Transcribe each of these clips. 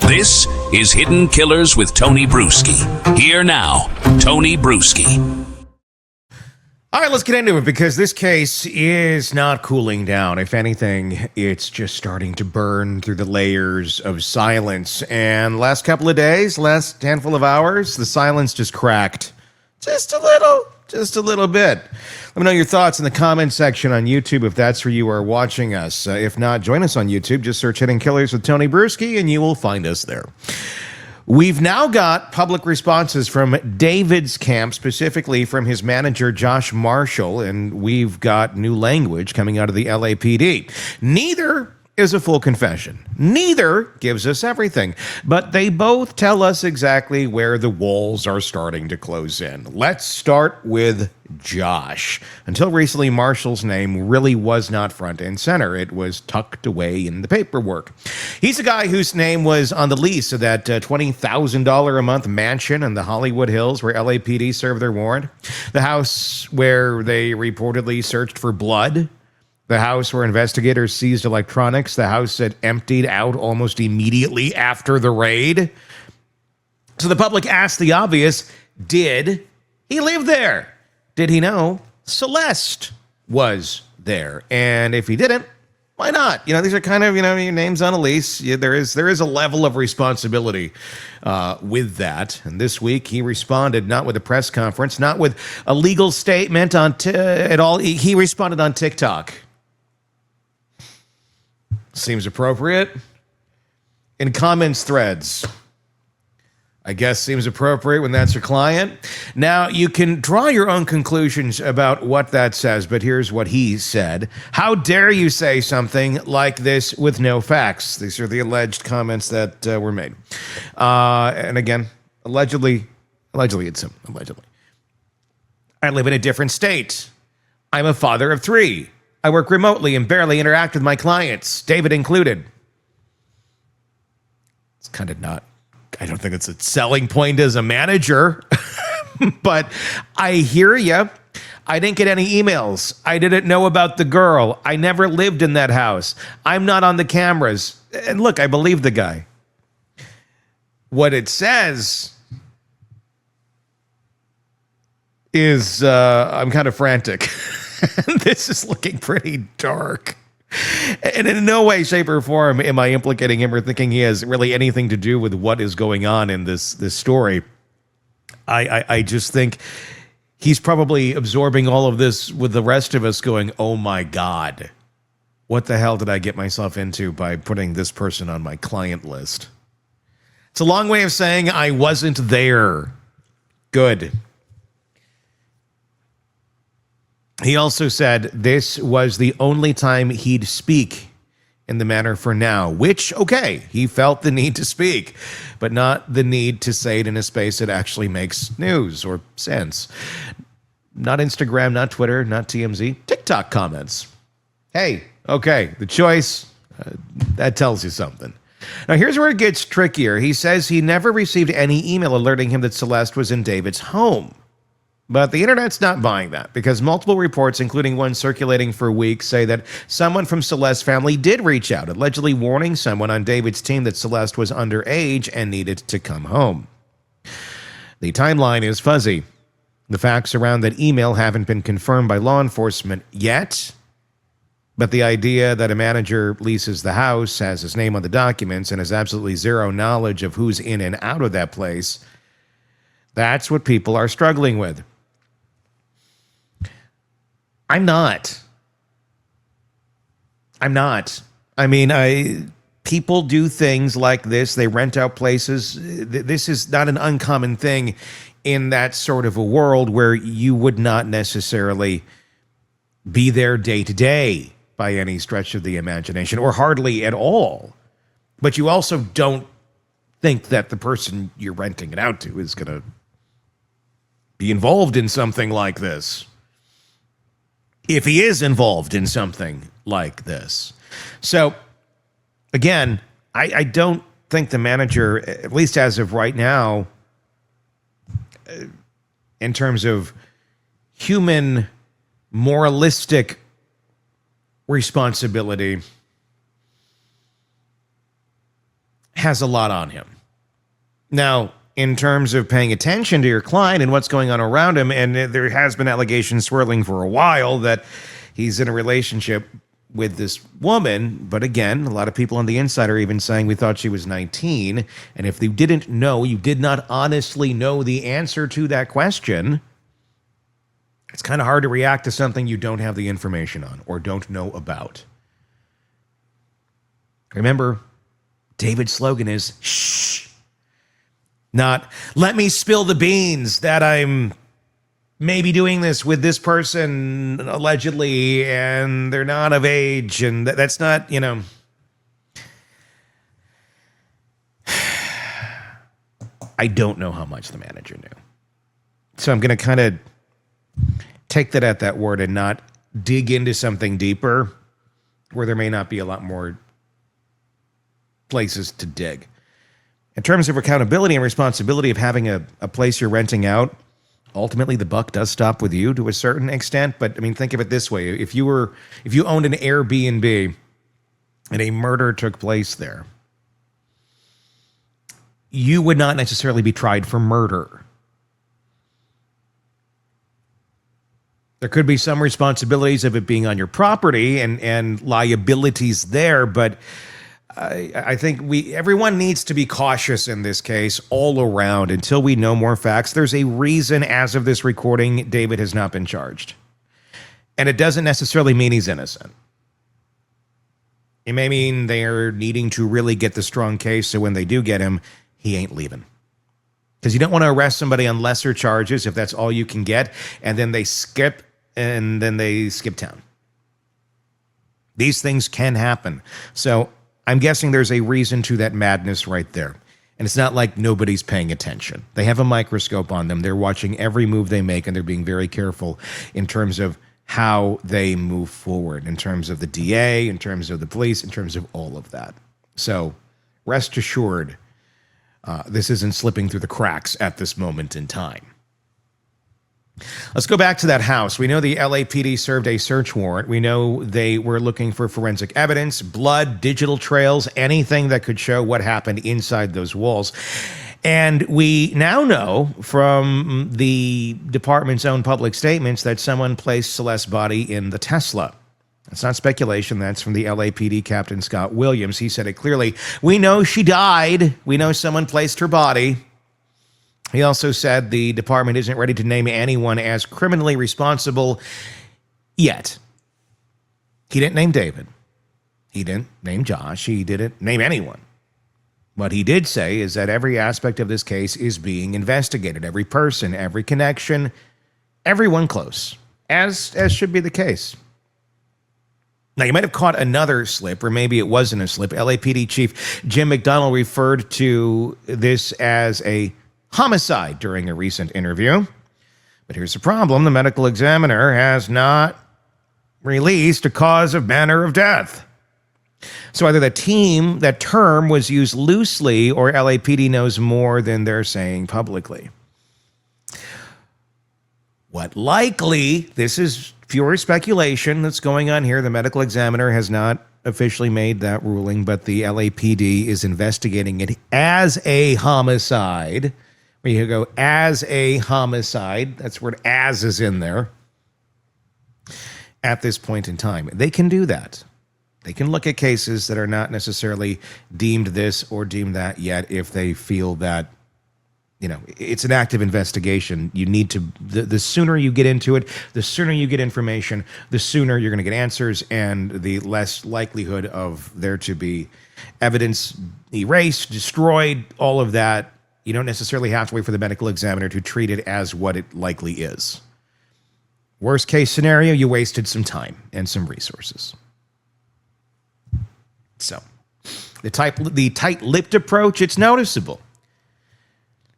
This is Hidden Killers with Tony Bruschi. Here now, Tony Bruschi. All right, let's get into it because this case is not cooling down. If anything, it's just starting to burn through the layers of silence. And last couple of days, last handful of hours, the silence just cracked. Just a little bit. Let me know your thoughts in the comments section on YouTube if that's where you are watching us. If not, join us on YouTube. Just search Hidden Killers with Tony Bruschi and you will find us there. We've now got public responses from David's camp, specifically from his manager, Josh Marshall, and we've got new language coming out of the LAPD. Neither is a full confession. Neither gives us everything, but they both tell us exactly where the walls are starting to close in. Let's start with Josh. Until recently, Marshall's name really was not front and center. It was tucked away in the paperwork. He's a guy whose name was on the lease of that $20,000 a month mansion in the Hollywood Hills where LAPD served their warrant. The house where they reportedly searched for blood. The house where investigators seized electronics. The house that emptied out almost immediately after the raid. So the public asked the obvious, did he live there? Did he know Celeste was there? And if he didn't, why not? These are kind of, your name's on a lease. There is a level of responsibility with that. And this week he responded not with a press conference, not with a legal statement at all. He responded on TikTok. Seems appropriate. In comments threads. I guess seems appropriate when that's your client. Now, you can draw your own conclusions about what that says, but here's what he said. How dare you say something like this with no facts? These are the alleged comments that were made. And again, allegedly it's him, allegedly. I live in a different state. I'm a father of 3. I work remotely and barely interact with my clients, David included. It's kind of not, I don't think it's a selling point as a manager, but I hear you. I didn't get any emails. I didn't know about the girl. I never lived in that house. I'm not on the cameras. And look, I believe the guy. What it says is I'm kind of frantic. This is looking pretty dark. And in no way, shape, or form am I implicating him or thinking he has really anything to do with what is going on in this story. I just think he's probably absorbing all of this with the rest of us going, oh my God, what the hell did I get myself into by putting this person on my client list? It's a long way of saying I wasn't there. Good. He also said this was the only time he'd speak in the matter for now, which, okay, he felt the need to speak, but not the need to say it in a space that actually makes news or sense. Not Instagram, not Twitter, not TMZ, TikTok comments. Hey, okay, the choice, that tells you something. Now, here's where it gets trickier. He says he never received any email alerting him that Celeste was in David's home. But the internet's not buying that because multiple reports, including one circulating for weeks, say that someone from Celeste's family did reach out, allegedly warning someone on David's team that Celeste was underage and needed to come home. The timeline is fuzzy. The facts around that email haven't been confirmed by law enforcement yet, but the idea that a manager leases the house, has his name on the documents, and has absolutely zero knowledge of who's in and out of that place, that's what people are struggling with. I'm not. I mean, people do things like this. They rent out places. This is not an uncommon thing in that sort of a world where you would not necessarily be there day to day by any stretch of the imagination, or hardly at all. But you also don't think that the person you're renting it out to is going to be involved in something like this. If he is involved in something like this. So, again, I don't think the manager, at least as of right now, in terms of human moralistic responsibility, has a lot on him. Now, in terms of paying attention to your client and what's going on around him, and there has been allegations swirling for a while that he's in a relationship with this woman. But again, a lot of people on the inside are even saying we thought she was 19. And if you didn't know, you did not honestly know the answer to that question, it's kind of hard to react to something you don't have the information on or don't know about. Remember, David's slogan is shh. Not, let me spill the beans that I'm maybe doing this with this person allegedly and they're not of age. And that's not, I don't know how much the manager knew. So I'm going to kind of take that at that word and not dig into something deeper where there may not be a lot more places to dig. In terms of accountability and responsibility of having a place you're renting out, ultimately the buck does stop with you to a certain extent. But I mean, think of it this way. If you owned an Airbnb and a murder took place there, you would not necessarily be tried for murder. There could be some responsibilities of it being on your property and liabilities there, but I think everyone needs to be cautious in this case all around until we know more facts. There's a reason, as of this recording, David has not been charged. And it doesn't necessarily mean he's innocent. It may mean they're needing to really get the strong case so when they do get him, he ain't leaving. Because you don't want to arrest somebody on lesser charges if that's all you can get, and then they skip town. These things can happen. So I'm guessing there's a reason to that madness right there. And it's not like nobody's paying attention. They have a microscope on them. They're watching every move they make, and they're being very careful in terms of how they move forward, in terms of the DA, in terms of the police, in terms of all of that. So rest assured, this isn't slipping through the cracks at this moment in time. Let's go back to that house. We know the LAPD served a search warrant. We know they were looking for forensic evidence, blood, digital trails, anything that could show what happened inside those walls. And we now know from the department's own public statements that someone placed Celeste's body in the Tesla. That's not speculation. That's from the LAPD Captain Scott Williams. He said it clearly. We know she died. We know someone placed her body. He also said the department isn't ready to name anyone as criminally responsible yet. He didn't name David. He didn't name Josh. He didn't name anyone. What he did say is that every aspect of this case is being investigated. Every person, every connection, everyone close, as should be the case. Now, you might have caught another slip, or maybe it wasn't a slip. LAPD Chief Jim McDonnell referred to this as a homicide during a recent interview. But here's the problem. The medical examiner has not released a cause of manner of death. So either that term was used loosely, or LAPD knows more than they're saying publicly. What likely, this is pure speculation that's going on here. The medical examiner has not officially made that ruling, but the LAPD is investigating it as a homicide. Where you go, as a homicide. That's where as is in there. At this point in time, they can do that. They can look at cases that are not necessarily deemed this or deemed that yet if they feel that, it's an active investigation. You need to, the sooner you get into it, the sooner you get information, the sooner you're going to get answers, and the less likelihood of there to be evidence erased, destroyed, all of that. You don't necessarily have to wait for the medical examiner to treat it as what it likely is. Worst case scenario, you wasted some time and some resources. So, the tight-lipped approach, it's noticeable.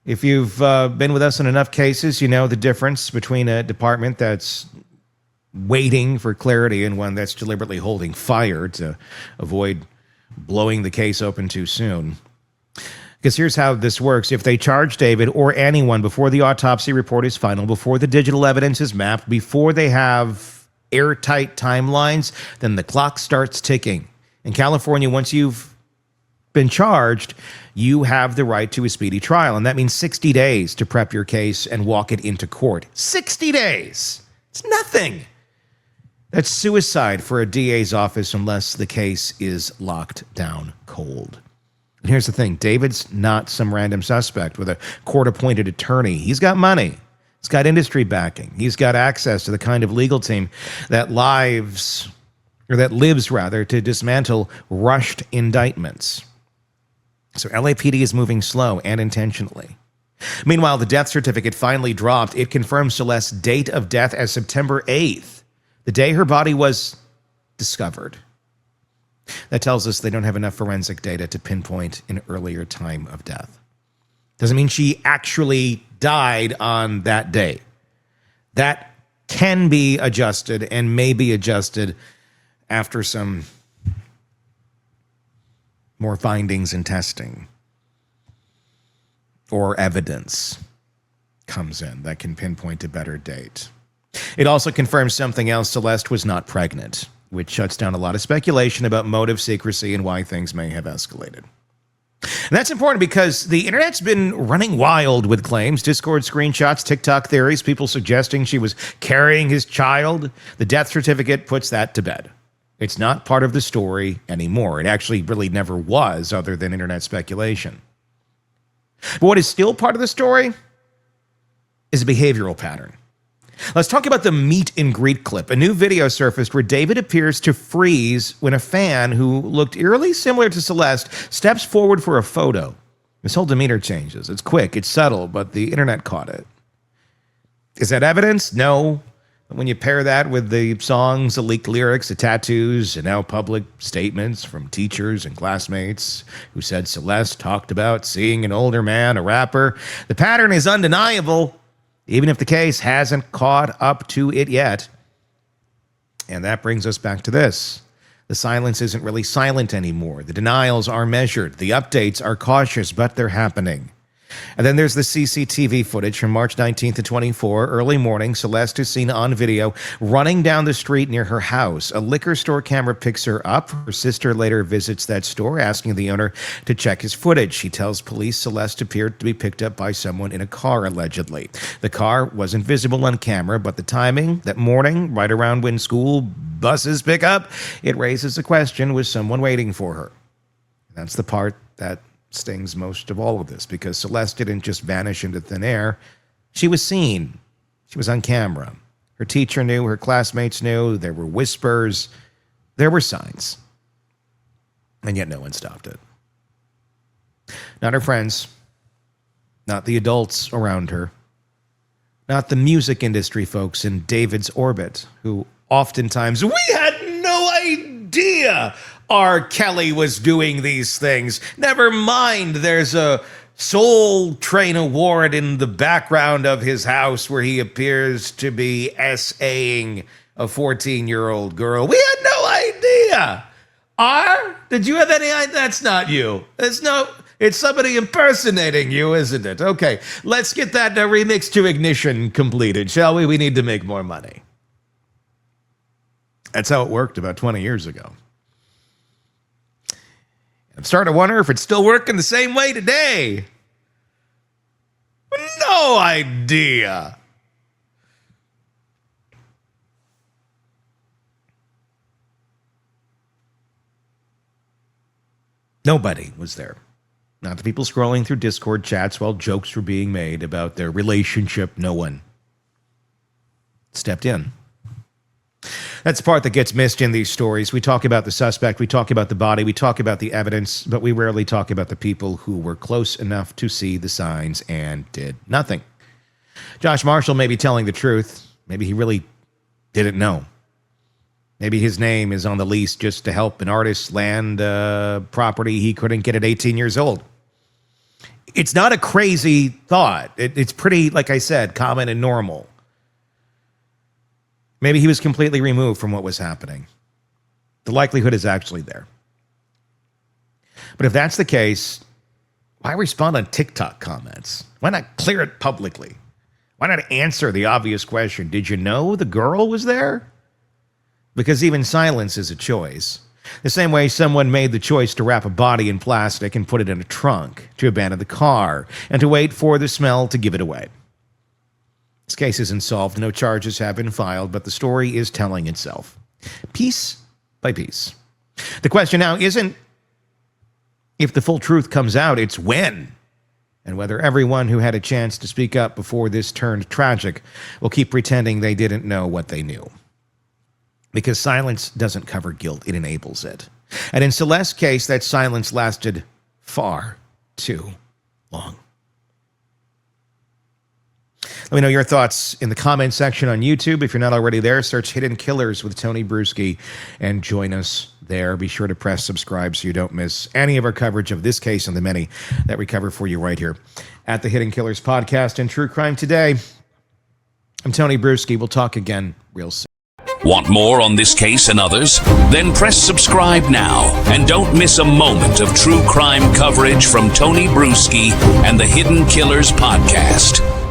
If you've been with us in enough cases, you know the difference between a department that's waiting for clarity and one that's deliberately holding fire to avoid blowing the case open too soon. Because here's how this works. If they charge David or anyone before the autopsy report is final, before the digital evidence is mapped, before they have airtight timelines, then the clock starts ticking. In California, once you've been charged, you have the right to a speedy trial. And that means 60 days to prep your case and walk it into court. 60 days. It's nothing. That's suicide for a DA's office unless the case is locked down cold. And here's the thing. David's not some random suspect with a court-appointed attorney. He's got money. He's got industry backing. He's got access to the kind of legal team that lives to dismantle rushed indictments. So LAPD is moving slow and intentionally. Meanwhile, the death certificate finally dropped. It confirms Celeste's date of death as September 8th, the day her body was discovered. That tells us they don't have enough forensic data to pinpoint an earlier time of death. Doesn't mean she actually died on that day. That can be adjusted and may be adjusted after some more findings and testing or evidence comes in that can pinpoint a better date. It also confirms something else. Celeste was not pregnant, which shuts down a lot of speculation about motive, secrecy, and why things may have escalated. And that's important because the internet's been running wild with claims, Discord screenshots, TikTok theories, people suggesting she was carrying his child. The death certificate puts that to bed. It's not part of the story anymore. It actually really never was, other than internet speculation. But what is still part of the story is a behavioral pattern. Let's talk about the meet and greet clip. A new video surfaced where David appears to freeze when a fan who looked eerily similar to Celeste steps forward for a photo. His whole demeanor changes. It's quick, it's subtle, but the internet caught it. Is that evidence? No. But when you pair that with the songs, the leaked lyrics, the tattoos, and now public statements from teachers and classmates who said Celeste talked about seeing an older man, a rapper, the pattern is undeniable, even if the case hasn't caught up to it yet. And that brings us back to this. The silence isn't really silent anymore. The denials are measured. The updates are cautious, but they're happening. And then there's the CCTV footage from March 19th to 24. Early morning, Celeste is seen on video running down the street near her house. A liquor store camera picks her up. Her sister later visits that store, asking the owner to check his footage. She tells police Celeste appeared to be picked up by someone in a car, allegedly. The car wasn't visible on camera, but the timing, that morning, right around when school buses pick up, it raises the question, was someone waiting for her? That's the part that stings most of all of this, because Celeste didn't just vanish into thin air. She was seen. She was on camera. Her teacher knew, her classmates knew, there were whispers, there were signs. And yet no one stopped it. Not her friends, not the adults around her, not the music industry folks in David's orbit, who oftentimes, we had no idea R. Kelly was doing these things. Never mind, there's a Soul Train award in the background of his house where he appears to be SAing a 14-year-old girl. We had no idea. R, did you have any idea? That's not you. It's somebody impersonating you, isn't it? Okay, let's get that remix to Ignition completed, shall we? We need to make more money. That's how it worked about 20 years ago. I'm starting to wonder if it's still working the same way today. No idea. Nobody was there. Not the people scrolling through Discord chats while jokes were being made about their relationship. No one stepped in. That's the part that gets missed in these stories. We talk about the suspect, we talk about the body, we talk about the evidence, but we rarely talk about the people who were close enough to see the signs and did nothing. Josh Marshall may be telling the truth. Maybe he really didn't know. Maybe his name is on the lease just to help an artist land property he couldn't get at 18 years old. It's not a crazy thought. It's pretty, like I said, common and normal. Maybe he was completely removed from what was happening. The likelihood is actually there. But if that's the case, why respond on TikTok comments? Why not clear it publicly? Why not answer the obvious question? Did you know the girl was there? Because even silence is a choice. The same way someone made the choice to wrap a body in plastic and put it in a trunk, to abandon the car, and to wait for the smell to give it away. This case isn't solved, no charges have been filed, but the story is telling itself, piece by piece. The question now isn't if the full truth comes out, it's when, and whether everyone who had a chance to speak up before this turned tragic will keep pretending they didn't know what they knew. Because silence doesn't cover guilt, it enables it. And in Celeste's case, that silence lasted far too long. Let me know your thoughts in the comment section on YouTube. If you're not already there, search Hidden Killers with Tony Bruschi and join us there. Be sure to press subscribe so you don't miss any of our coverage of this case and the many that we cover for you right here at the Hidden Killers podcast and True Crime Today. I'm Tony Bruschi. We'll talk again real soon. Want more on this case and others? Then press subscribe now and don't miss a moment of true crime coverage from Tony Bruschi and the Hidden Killers podcast.